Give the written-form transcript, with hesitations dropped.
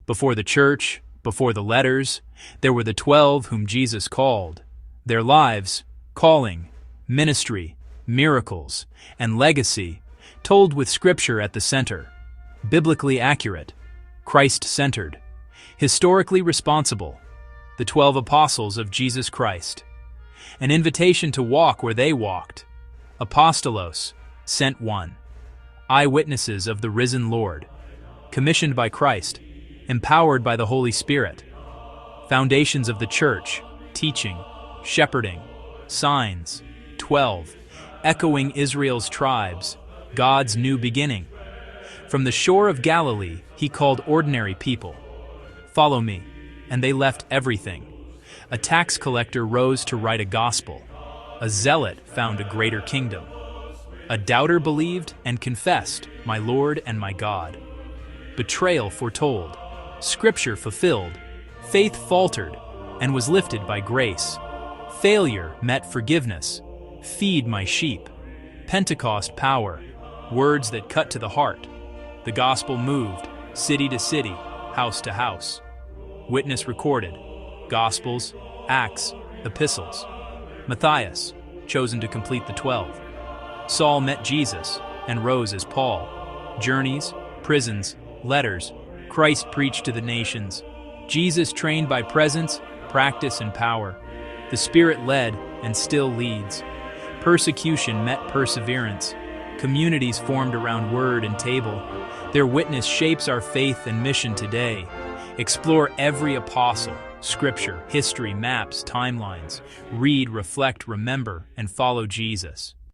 Before the church, before the letters, there were the 12 whom Jesus called. Their lives, calling, ministry, miracles, and legacy, told with Scripture at the center. Biblically accurate, Christ-centered, historically responsible, the 12 apostles of Jesus Christ. An invitation to walk where they walked. Apostolos, sent one. Eyewitnesses of the risen Lord. Commissioned by Christ, empowered by the Holy Spirit. Foundations of the church, teaching, shepherding, signs, 12, echoing Israel's tribes, God's new beginning. From the shore of Galilee, he called ordinary people. Follow me, and they left everything. A tax collector rose to write a gospel. A zealot found a greater kingdom. A doubter believed and confessed, my Lord and my God. Betrayal foretold, Scripture fulfilled, faith faltered and was lifted by grace. Failure met forgiveness. Feed my sheep. Pentecost power, words that cut to the heart. The gospel moved, city to city, house to house. Witness recorded, Gospels, Acts, Epistles. Matthias, chosen to complete the 12. Saul met Jesus and rose as Paul. Journeys, prisons, letters, Christ preached to the nations. Jesus trained by presence, practice, and power. The Spirit led and still leads. Persecution met perseverance. Communities formed around word and table. Their witness shapes our faith and mission today. Explore every apostle, Scripture, history, maps, timelines. Read, reflect, remember, and follow Jesus.